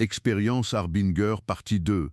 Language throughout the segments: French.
Expérience Harbinger, partie 2.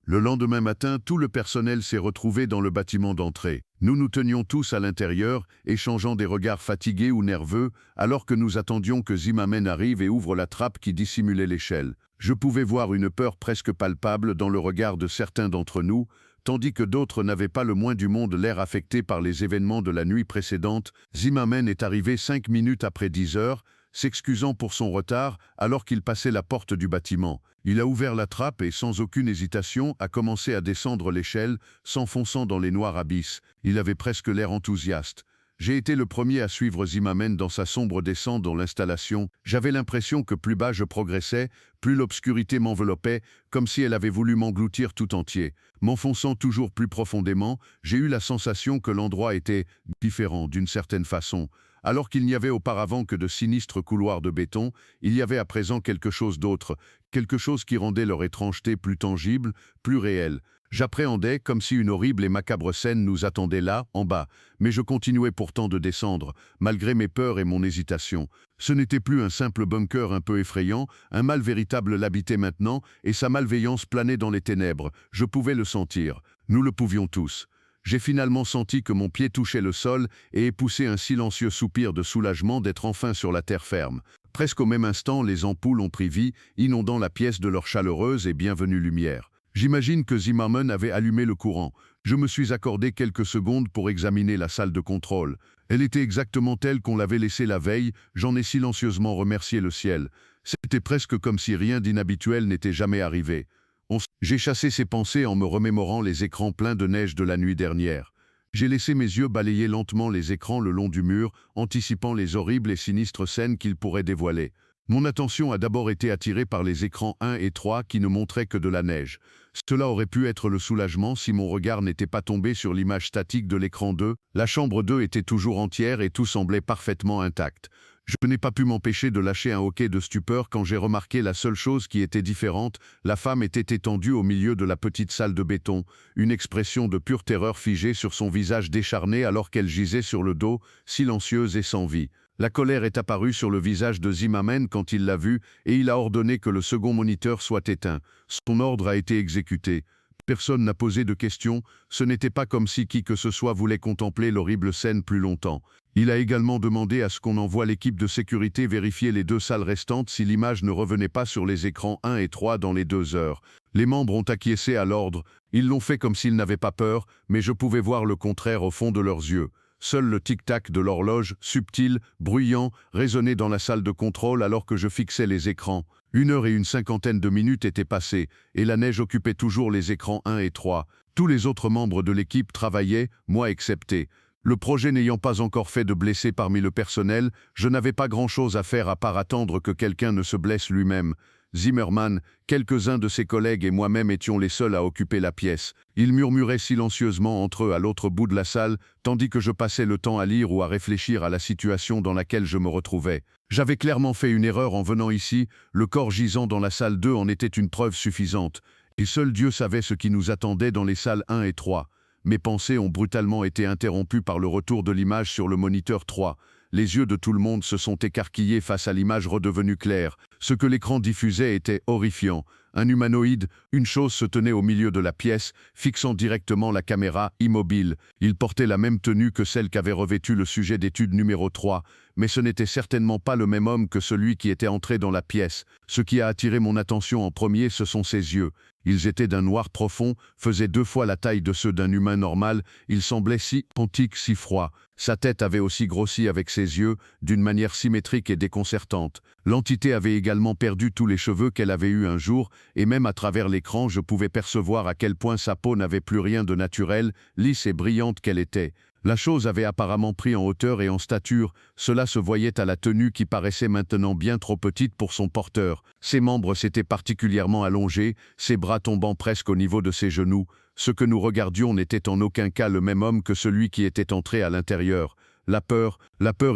Le lendemain matin, tout le personnel s'est retrouvé dans le bâtiment d'entrée. Nous nous tenions tous à l'intérieur, échangeant des regards fatigués ou nerveux, alors que nous attendions que Zimmerman arrive et ouvre la trappe qui dissimulait l'échelle. Je pouvais voir une peur presque palpable dans le regard de certains d'entre nous, tandis que d'autres n'avaient pas le moins du monde l'air affecté par les événements de la nuit précédente. Zimmerman est arrivé 5 minutes après 10 heures, s'excusant pour son retard alors qu'il passait la porte du bâtiment. Il a ouvert la trappe et, sans aucune hésitation, a commencé à descendre l'échelle, s'enfonçant dans les noirs abysses. Il avait presque l'air enthousiaste. J'ai été le premier à suivre Zimmerman dans sa sombre descente dans l'installation. J'avais l'impression que plus bas je progressais, plus l'obscurité m'enveloppait, comme si elle avait voulu m'engloutir tout entier. M'enfonçant toujours plus profondément, j'ai eu la sensation que l'endroit était différent d'une certaine façon. Alors qu'il n'y avait auparavant que de sinistres couloirs de béton, il y avait à présent quelque chose d'autre, quelque chose qui rendait leur étrangeté plus tangible, plus réelle. J'appréhendais comme si une horrible et macabre scène nous attendait là, en bas, mais je continuais pourtant de descendre, malgré mes peurs et mon hésitation. Ce n'était plus un simple bunker un peu effrayant, un mal véritable l'habitait maintenant, et sa malveillance planait dans les ténèbres. Je pouvais le sentir. Nous le pouvions tous. J'ai finalement senti que mon pied touchait le sol et ai poussé un silencieux soupir de soulagement d'être enfin sur la terre ferme. Presque au même instant, les ampoules ont pris vie, inondant la pièce de leur chaleureuse et bienvenue lumière. J'imagine que Zimmerman avait allumé le courant. Je me suis accordé quelques secondes pour examiner la salle de contrôle. Elle était exactement telle qu'on l'avait laissée la veille, j'en ai silencieusement remercié le ciel. C'était presque comme si rien d'inhabituel n'était jamais arrivé. J'ai chassé ces pensées en me remémorant les écrans pleins de neige de la nuit dernière. J'ai laissé mes yeux balayer lentement les écrans le long du mur, anticipant les horribles et sinistres scènes qu'ils pourraient dévoiler. Mon attention a d'abord été attirée par les écrans 1 et 3 qui ne montraient que de la neige. Cela aurait pu être le soulagement si mon regard n'était pas tombé sur l'image statique de l'écran 2. La chambre 2 était toujours entière et tout semblait parfaitement intact. Je n'ai pas pu m'empêcher de lâcher un hoquet de stupeur quand j'ai remarqué la seule chose qui était différente. La femme était étendue au milieu de la petite salle de béton, une expression de pure terreur figée sur son visage décharné alors qu'elle gisait sur le dos, silencieuse et sans vie. La colère est apparue sur le visage de Zimmerman quand il l'a vue et il a ordonné que le second moniteur soit éteint. Son ordre a été exécuté. Personne n'a posé de questions, ce n'était pas comme si qui que ce soit voulait contempler l'horrible scène plus longtemps. Il a également demandé à ce qu'on envoie l'équipe de sécurité vérifier les 2 salles restantes si l'image ne revenait pas sur les écrans 1 et 3 dans les 2 heures. Les membres ont acquiescé à l'ordre, ils l'ont fait comme s'ils n'avaient pas peur, mais je pouvais voir le contraire au fond de leurs yeux. Seul le tic-tac de l'horloge, subtil, bruyant, résonnait dans la salle de contrôle alors que je fixais les écrans. 1 heure et 50 minutes étaient passées, et la neige occupait toujours les écrans 1 et 3. Tous les autres membres de l'équipe travaillaient, moi excepté. Le projet n'ayant pas encore fait de blessés parmi le personnel, je n'avais pas grand-chose à faire à part attendre que quelqu'un ne se blesse lui-même. Zimmerman, quelques-uns de ses collègues et moi-même étions les seuls à occuper la pièce. Ils murmuraient silencieusement entre eux à l'autre bout de la salle, tandis que je passais le temps à lire ou à réfléchir à la situation dans laquelle je me retrouvais. J'avais clairement fait une erreur en venant ici, le corps gisant dans la salle 2 en était une preuve suffisante. Et seul Dieu savait ce qui nous attendait dans les salles 1 et 3. Mes pensées ont brutalement été interrompues par le retour de l'image sur le moniteur 3. Les yeux de tout le monde se sont écarquillés face à l'image redevenue claire. Ce que l'écran diffusait était horrifiant. Un humanoïde, une chose se tenait au milieu de la pièce, fixant directement la caméra, immobile. Il portait la même tenue que celle qu'avait revêtue le sujet d'étude numéro 3, mais ce n'était certainement pas le même homme que celui qui était entré dans la pièce. Ce qui a attiré mon attention en premier, ce sont ses yeux. Ils étaient d'un noir profond, faisaient 2 fois la taille de ceux d'un humain normal, il semblait si antique, si froid. Sa tête avait aussi grossi avec ses yeux, d'une manière symétrique et déconcertante. L'entité avait également perdu tous les cheveux qu'elle avait eus un jour, et même à travers l'écran je pouvais percevoir à quel point sa peau n'avait plus rien de naturel, lisse et brillante qu'elle était. La chose avait apparemment pris en hauteur et en stature, cela se voyait à la tenue qui paraissait maintenant bien trop petite pour son porteur. Ses membres s'étaient particulièrement allongés, ses bras tombant presque au niveau de ses genoux. Ce que nous regardions n'était en aucun cas le même homme que celui qui était entré à l'intérieur. La peur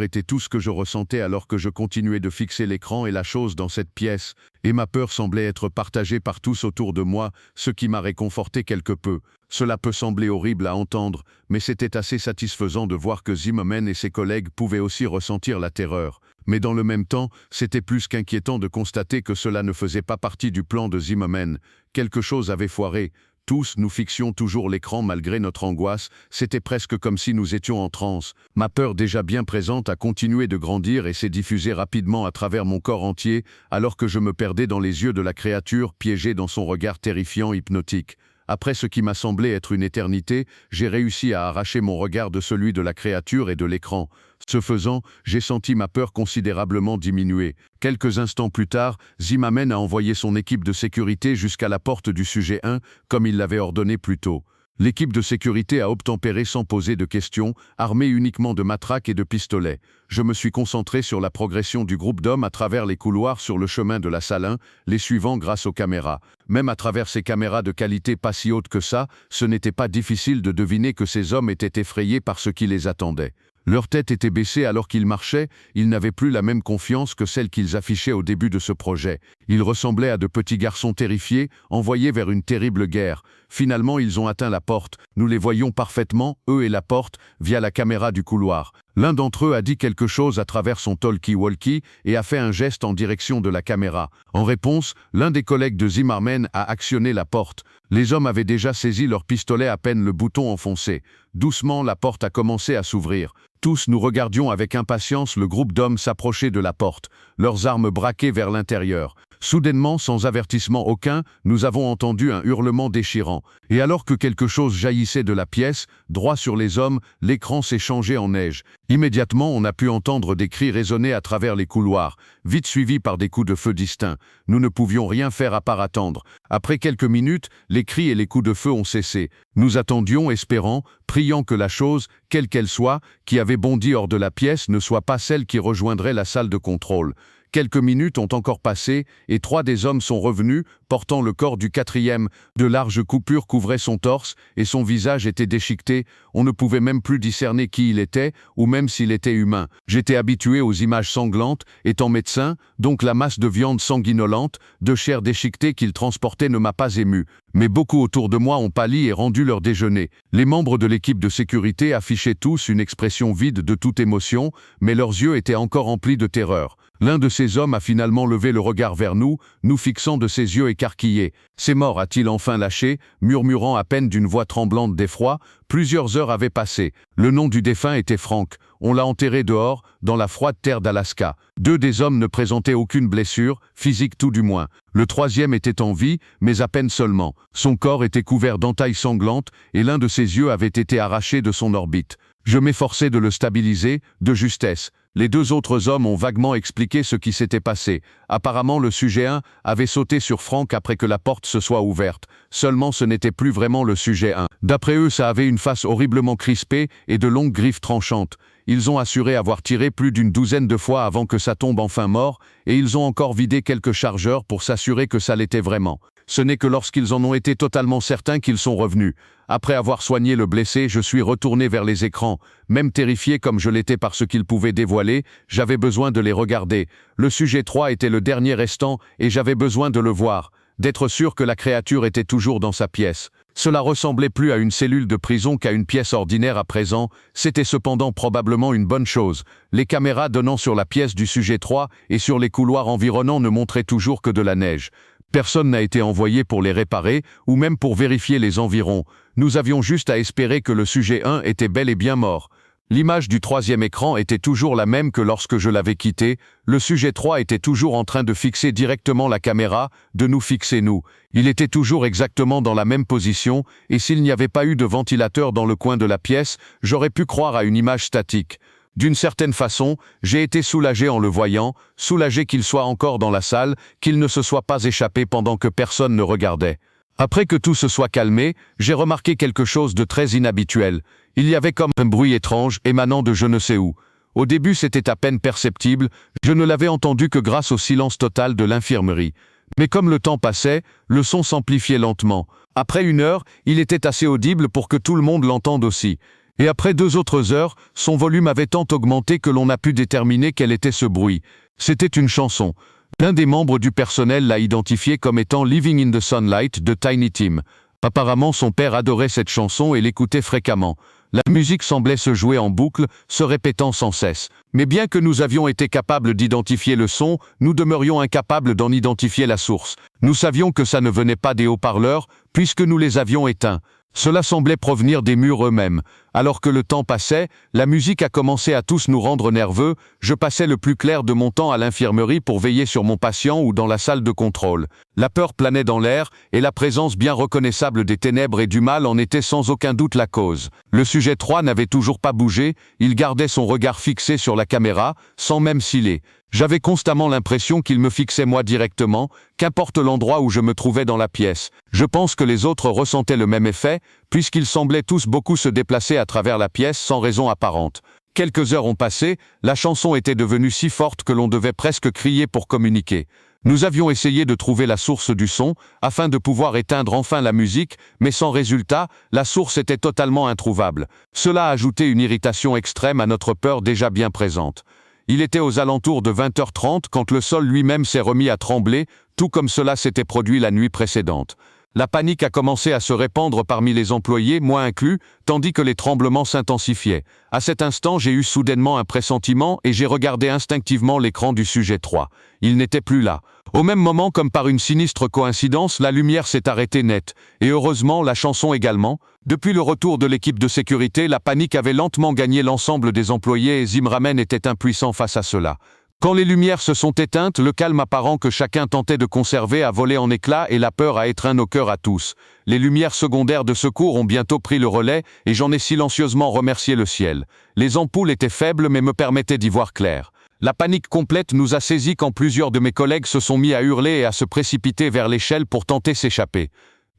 était tout ce que je ressentais alors que je continuais de fixer l'écran et la chose dans cette pièce, et ma peur semblait être partagée par tous autour de moi, ce qui m'a réconforté quelque peu. Cela peut sembler horrible à entendre, mais c'était assez satisfaisant de voir que Zimmerman et ses collègues pouvaient aussi ressentir la terreur. Mais dans le même temps, c'était plus qu'inquiétant de constater que cela ne faisait pas partie du plan de Zimmerman. Quelque chose avait foiré. Tous, nous fixions toujours l'écran malgré notre angoisse, c'était presque comme si nous étions en transe. Ma peur déjà bien présente a continué de grandir et s'est diffusée rapidement à travers mon corps entier, alors que je me perdais dans les yeux de la créature piégée dans son regard terrifiant hypnotique. Après ce qui m'a semblé être une éternité, j'ai réussi à arracher mon regard de celui de la créature et de l'écran. Ce faisant, j'ai senti ma peur considérablement diminuer. Quelques instants plus tard, Zimmerman a envoyé son équipe de sécurité jusqu'à la porte du sujet 1, comme il l'avait ordonné plus tôt. L'équipe de sécurité a obtempéré sans poser de questions, armée uniquement de matraques et de pistolets. Je me suis concentré sur la progression du groupe d'hommes à travers les couloirs sur le chemin de la salle 1, les suivant grâce aux caméras. Même à travers ces caméras de qualité pas si haute que ça, ce n'était pas difficile de deviner que ces hommes étaient effrayés par ce qui les attendait. Leur tête était baissée alors qu'ils marchaient, ils n'avaient plus la même confiance que celle qu'ils affichaient au début de ce projet. Ils ressemblaient à de petits garçons terrifiés, envoyés vers une terrible guerre. Finalement, ils ont atteint la porte. Nous les voyions parfaitement, eux et la porte, via la caméra du couloir. L'un d'entre eux a dit quelque chose à travers son talkie-walkie et a fait un geste en direction de la caméra. En réponse, l'un des collègues de Zimmerman a actionné la porte. Les hommes avaient déjà saisi leur pistolet à peine le bouton enfoncé. Doucement, la porte a commencé à s'ouvrir. Tous nous regardions avec impatience le groupe d'hommes s'approcher de la porte, leurs armes braquées vers l'intérieur. Soudainement, sans avertissement aucun, nous avons entendu un hurlement déchirant. Et alors que quelque chose jaillissait de la pièce, droit sur les hommes, l'écran s'est changé en neige. Immédiatement, on a pu entendre des cris résonner à travers les couloirs, vite suivis par des coups de feu distincts. Nous ne pouvions rien faire à part attendre. Après quelques minutes, les cris et les coups de feu ont cessé. Nous attendions, espérant, priant que la chose, quelle qu'elle soit, qui avait bondi hors de la pièce ne soit pas celle qui rejoindrait la salle de contrôle. Quelques minutes ont encore passé et 3 des hommes sont revenus, portant le corps du 4e. De larges coupures couvraient son torse et son visage était déchiqueté. On ne pouvait même plus discerner qui il était ou même s'il était humain. J'étais habitué aux images sanglantes, étant médecin, donc la masse de viande sanguinolente, de chair déchiquetée qu'il transportait ne m'a pas ému. Mais beaucoup autour de moi ont pâli et rendu leur déjeuner. Les membres de l'équipe de sécurité affichaient tous une expression vide de toute émotion, mais leurs yeux étaient encore remplis de terreur. L'un de ces hommes a finalement levé le regard vers nous, nous fixant de ses yeux écarquillés. « C'est mort », a-t-il enfin lâché, murmurant à peine d'une voix tremblante d'effroi. Plusieurs heures avaient passé. Le nom du défunt était Frank. On l'a enterré dehors, dans la froide terre d'Alaska. 2 des hommes ne présentaient aucune blessure, physique tout du moins. Le 3e était en vie, mais à peine seulement. Son corps était couvert d'entailles sanglantes et l'un de ses yeux avait été arraché de son orbite. Je m'efforçais de le stabiliser, de justesse. Les 2 autres hommes ont vaguement expliqué ce qui s'était passé. Apparemment, le sujet 1 avait sauté sur Frank après que la porte se soit ouverte. Seulement, ce n'était plus vraiment le sujet 1. D'après eux, ça avait une face horriblement crispée et de longues griffes tranchantes. Ils ont assuré avoir tiré plus d'une douzaine de fois avant que ça tombe enfin mort, et ils ont encore vidé quelques chargeurs pour s'assurer que ça l'était vraiment. Ce n'est que lorsqu'ils en ont été totalement certains qu'ils sont revenus. Après avoir soigné le blessé, je suis retourné vers les écrans. Même terrifié comme je l'étais par ce qu'ils pouvaient dévoiler, j'avais besoin de les regarder. Le sujet 3 était le dernier restant et j'avais besoin de le voir, d'être sûr que la créature était toujours dans sa pièce. Cela ressemblait plus à une cellule de prison qu'à une pièce ordinaire à présent, c'était cependant probablement une bonne chose. Les caméras donnant sur la pièce du sujet 3 et sur les couloirs environnants ne montraient toujours que de la neige. Personne n'a été envoyé pour les réparer ou même pour vérifier les environs. Nous avions juste à espérer que le sujet 1 était bel et bien mort. L'image du 3e écran était toujours la même que lorsque je l'avais quitté. Le sujet 3 était toujours en train de fixer directement la caméra, de nous fixer nous. Il était toujours exactement dans la même position, et s'il n'y avait pas eu de ventilateur dans le coin de la pièce, j'aurais pu croire à une image statique. D'une certaine façon, j'ai été soulagé en le voyant, soulagé qu'il soit encore dans la salle, qu'il ne se soit pas échappé pendant que personne ne regardait. Après que tout se soit calmé, j'ai remarqué quelque chose de très inhabituel. Il y avait comme un bruit étrange émanant de je ne sais où. Au début, c'était à peine perceptible, je ne l'avais entendu que grâce au silence total de l'infirmerie. Mais comme le temps passait, le son s'amplifiait lentement. Après 1 heure, il était assez audible pour que tout le monde l'entende aussi. Et après 2 autres heures, son volume avait tant augmenté que l'on a pu déterminer quel était ce bruit. C'était une chanson. L'un des membres du personnel l'a identifié comme étant Living in the Sunlight de Tiny Tim. Apparemment, son père adorait cette chanson et l'écoutait fréquemment. La musique semblait se jouer en boucle, se répétant sans cesse. Mais bien que nous avions été capables d'identifier le son, nous demeurions incapables d'en identifier la source. Nous savions que ça ne venait pas des haut-parleurs, puisque nous les avions éteints. Cela semblait provenir des murs eux-mêmes. Alors que le temps passait, la musique a commencé à tous nous rendre nerveux. Je passais le plus clair de mon temps à l'infirmerie pour veiller sur mon patient ou dans la salle de contrôle. La peur planait dans l'air, et la présence bien reconnaissable des ténèbres et du mal en était sans aucun doute la cause. Le sujet 3 n'avait toujours pas bougé, il gardait son regard fixé sur la caméra, sans même ciller. J'avais constamment l'impression qu'il me fixait moi directement, qu'importe l'endroit où je me trouvais dans la pièce. Je pense que les autres ressentaient le même effet, puisqu'ils semblaient tous beaucoup se déplacer à travers la pièce sans raison apparente. Quelques heures ont passé, la chanson était devenue si forte que l'on devait presque crier pour communiquer. Nous avions essayé de trouver la source du son, afin de pouvoir éteindre enfin la musique, mais sans résultat, la source était totalement introuvable. Cela ajoutait une irritation extrême à notre peur déjà bien présente. Il était aux alentours de 20h30 quand le sol lui-même s'est remis à trembler, tout comme cela s'était produit la nuit précédente. La panique a commencé à se répandre parmi les employés, moi inclus, tandis que les tremblements s'intensifiaient. À cet instant, j'ai eu soudainement un pressentiment et j'ai regardé instinctivement l'écran du sujet 3. Il n'était plus là. Au même moment, comme par une sinistre coïncidence, la lumière s'est arrêtée net. Et heureusement, la chanson également. Depuis le retour de l'équipe de sécurité, la panique avait lentement gagné l'ensemble des employés et Zimmerman était impuissant face à cela. Quand les lumières se sont éteintes, le calme apparent que chacun tentait de conserver a volé en éclats et la peur a étreint nos cœurs à tous. Les lumières secondaires de secours ont bientôt pris le relais et j'en ai silencieusement remercié le ciel. Les ampoules étaient faibles mais me permettaient d'y voir clair. La panique complète nous a saisis quand plusieurs de mes collègues se sont mis à hurler et à se précipiter vers l'échelle pour tenter s'échapper.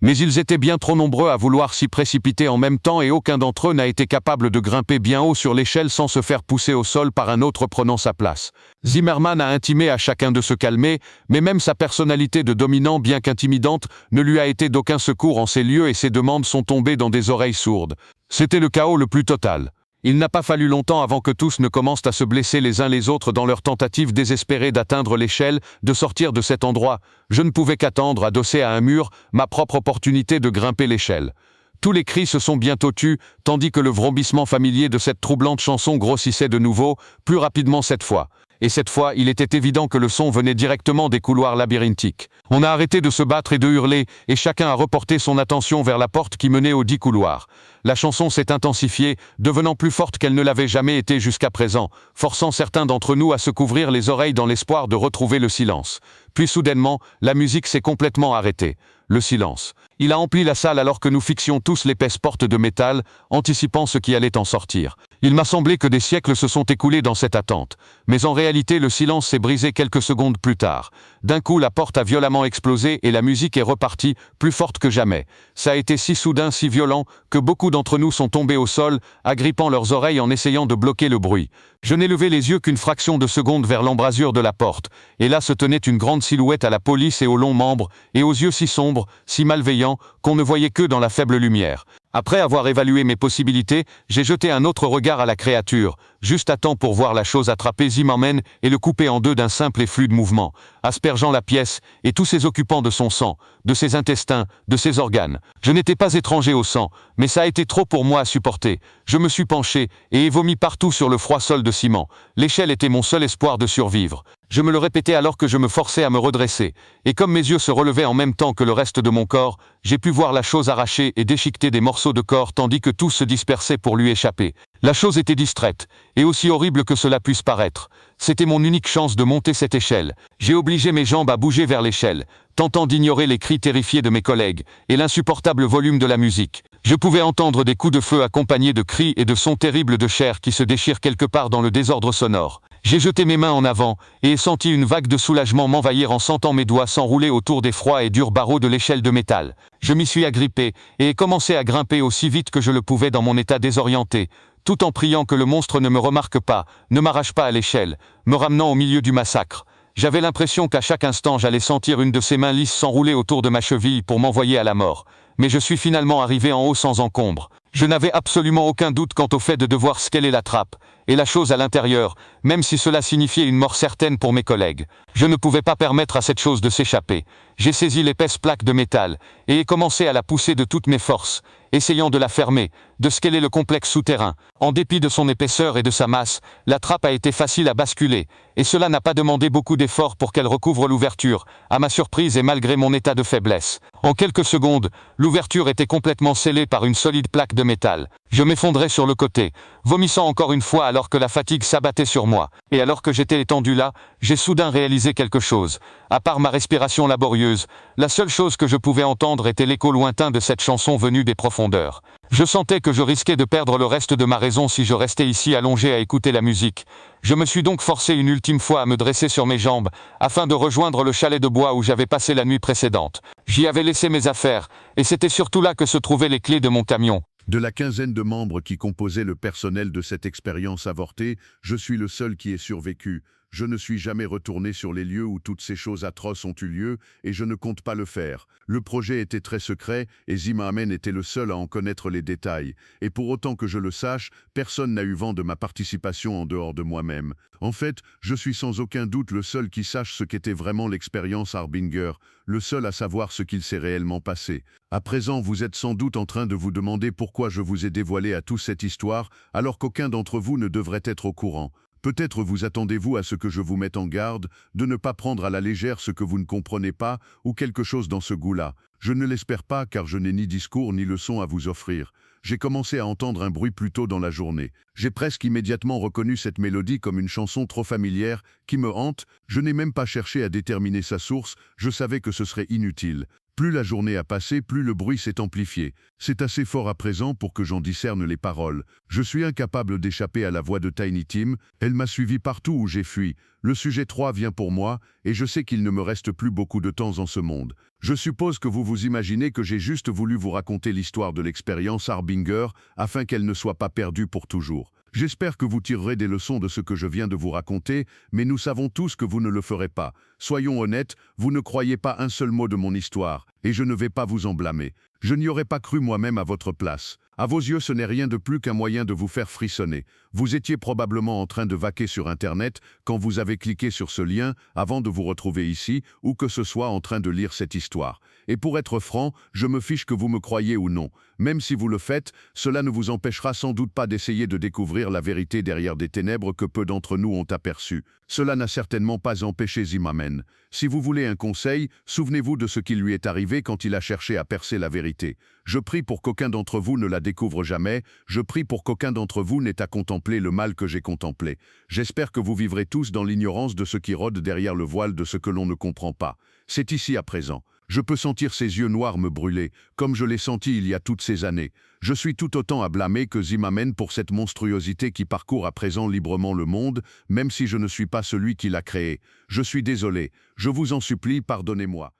Mais ils étaient bien trop nombreux à vouloir s'y précipiter en même temps et aucun d'entre eux n'a été capable de grimper bien haut sur l'échelle sans se faire pousser au sol par un autre prenant sa place. Zimmerman a intimé à chacun de se calmer, mais même sa personnalité de dominant bien qu'intimidante ne lui a été d'aucun secours en ces lieux et ses demandes sont tombées dans des oreilles sourdes. C'était le chaos le plus total. Il n'a pas fallu longtemps avant que tous ne commencent à se blesser les uns les autres dans leur tentative désespérée d'atteindre l'échelle, de sortir de cet endroit. Je ne pouvais qu'attendre, adossé à un mur, ma propre opportunité de grimper l'échelle. Tous les cris se sont bientôt tus, tandis que le vrombissement familier de cette troublante chanson grossissait de nouveau, plus rapidement cette fois. Et cette fois, il était évident que le son venait directement des couloirs labyrinthiques. On a arrêté de se battre et de hurler, et chacun a reporté son attention vers la porte qui menait aux 10 couloirs. La chanson s'est intensifiée, devenant plus forte qu'elle ne l'avait jamais été jusqu'à présent, forçant certains d'entre nous à se couvrir les oreilles dans l'espoir de retrouver le silence. Puis soudainement, la musique s'est complètement arrêtée. Le silence. Il a empli la salle alors que nous fixions tous l'épaisse porte de métal, anticipant ce qui allait en sortir. Il m'a semblé que des siècles se sont écoulés dans cette attente. Mais en réalité, le silence s'est brisé quelques secondes plus tard. D'un coup, la porte a violemment explosé et la musique est repartie, plus forte que jamais. Ça a été si soudain, si violent, que beaucoup d'entre nous sont tombés au sol, agrippant leurs oreilles en essayant de bloquer le bruit. Je n'ai levé les yeux qu'une fraction de seconde vers l'embrasure de la porte, et là se tenait une grande silhouette à la police et aux longs membres, et aux yeux si sombres, si malveillants, qu'on ne voyait que dans la faible lumière. Après avoir évalué mes possibilités, j'ai jeté un autre regard à la créature, juste à temps pour voir la chose attraper Zimmerman et le couper en deux d'un simple et fluide mouvement, aspergeant la pièce et tous ses occupants de son sang, de ses intestins, de ses organes. Je n'étais pas étranger au sang, mais ça a été trop pour moi à supporter. Je me suis penché et ai vomi partout sur le froid sol de ciment. L'échelle était mon seul espoir de survivre. Je me le répétais alors que je me forçais à me redresser, et comme mes yeux se relevaient en même temps que le reste de mon corps, j'ai pu voir la chose arracher et déchiqueter des morceaux de corps tandis que tous se dispersaient pour lui échapper. La chose était distraite, et aussi horrible que cela puisse paraître. C'était mon unique chance de monter cette échelle. J'ai obligé mes jambes à bouger vers l'échelle, tentant d'ignorer les cris terrifiés de mes collègues, et l'insupportable volume de la musique. Je pouvais entendre des coups de feu accompagnés de cris et de sons terribles de chair qui se déchirent quelque part dans le désordre sonore. J'ai jeté mes mains en avant, et ai senti une vague de soulagement m'envahir en sentant mes doigts s'enrouler autour des froids et durs barreaux de l'échelle de métal. Je m'y suis agrippé, et ai commencé à grimper aussi vite que je le pouvais dans mon état désorienté, tout en priant que le monstre ne me remarque pas, ne m'arrache pas à l'échelle, me ramenant au milieu du massacre. J'avais l'impression qu'à chaque instant j'allais sentir une de ses mains lisses s'enrouler autour de ma cheville pour m'envoyer à la mort. Mais je suis finalement arrivé en haut sans encombre. Je n'avais absolument aucun doute quant au fait de devoir scaler la trappe, et la chose à l'intérieur, même si cela signifiait une mort certaine pour mes collègues. Je ne pouvais pas permettre à cette chose de s'échapper. J'ai saisi l'épaisse plaque de métal, et ai commencé à la pousser de toutes mes forces, essayant de la fermer, de scaler le complexe souterrain. En dépit de son épaisseur et de sa masse, la trappe a été facile à basculer, et cela n'a pas demandé beaucoup d'efforts pour qu'elle recouvre l'ouverture, à ma surprise et malgré mon état de faiblesse. En quelques secondes, l'ouverture était complètement scellée par une solide plaque de métal. Je m'effondrais sur le côté, vomissant encore une fois alors que la fatigue s'abattait sur moi. Et alors que j'étais étendu là, j'ai soudain réalisé quelque chose. À part ma respiration laborieuse, la seule chose que je pouvais entendre était l'écho lointain de cette chanson venue des profondeurs. Je sentais que je risquais de perdre le reste de ma raison si je restais ici allongé à écouter la musique. Je me suis donc forcé une ultime fois à me dresser sur mes jambes, afin de rejoindre le chalet de bois où j'avais passé la nuit précédente. J'y avais laissé mes affaires, et c'était surtout là que se trouvaient les clés de mon camion. De la quinzaine de membres qui composaient le personnel de cette expérience avortée, je suis le seul qui ait survécu. Je ne suis jamais retourné sur les lieux où toutes ces choses atroces ont eu lieu et je ne compte pas le faire. Le projet était très secret et Zimmerman était le seul à en connaître les détails. Et pour autant que je le sache, personne n'a eu vent de ma participation en dehors de moi-même. En fait, je suis sans aucun doute le seul qui sache ce qu'était vraiment l'expérience Harbinger, le seul à savoir ce qu'il s'est réellement passé. À présent, vous êtes sans doute en train de vous demander pourquoi je vous ai dévoilé à tous cette histoire, alors qu'aucun d'entre vous ne devrait être au courant. Peut-être vous attendez-vous à ce que je vous mette en garde, de ne pas prendre à la légère ce que vous ne comprenez pas, ou quelque chose dans ce goût-là. Je ne l'espère pas car je n'ai ni discours ni leçon à vous offrir. J'ai commencé à entendre un bruit plus tôt dans la journée. J'ai presque immédiatement reconnu cette mélodie comme une chanson trop familière, qui me hante. Je n'ai même pas cherché à déterminer sa source, je savais que ce serait inutile. Plus la journée a passé, plus le bruit s'est amplifié. C'est assez fort à présent pour que j'en discerne les paroles. Je suis incapable d'échapper à la voix de Tiny Tim, elle m'a suivi partout où j'ai fui. Le sujet 3 vient pour moi, et je sais qu'il ne me reste plus beaucoup de temps en ce monde. Je suppose que vous vous imaginez que j'ai juste voulu vous raconter l'histoire de l'expérience Harbinger, afin qu'elle ne soit pas perdue pour toujours. J'espère que vous tirerez des leçons de ce que je viens de vous raconter, mais nous savons tous que vous ne le ferez pas. Soyons honnêtes, vous ne croyez pas un seul mot de mon histoire, et je ne vais pas vous en blâmer. Je n'y aurais pas cru moi-même à votre place. À vos yeux, ce n'est rien de plus qu'un moyen de vous faire frissonner. Vous étiez probablement en train de vaquer sur Internet quand vous avez cliqué sur ce lien avant de vous retrouver ici, ou que ce soit en train de lire cette histoire. Et pour être franc, je me fiche que vous me croyez ou non. Même si vous le faites, cela ne vous empêchera sans doute pas d'essayer de découvrir la vérité derrière des ténèbres que peu d'entre nous ont aperçues. Cela n'a certainement pas empêché Zimmerman. Si vous voulez un conseil, souvenez-vous de ce qui lui est arrivé quand il a cherché à percer la vérité. Je prie pour qu'aucun d'entre vous ne la découvre jamais, je prie pour qu'aucun d'entre vous n'ait à contempler le mal que j'ai contemplé. J'espère que vous vivrez tous dans l'ignorance de ce qui rôde derrière le voile de ce que l'on ne comprend pas. C'est ici à présent. Je peux sentir ses yeux noirs me brûler, comme je l'ai senti il y a toutes ces années. Je suis tout autant à blâmer que Zimmerman pour cette monstruosité qui parcourt à présent librement le monde, même si je ne suis pas celui qui l'a créé. Je suis désolé, je vous en supplie, pardonnez-moi.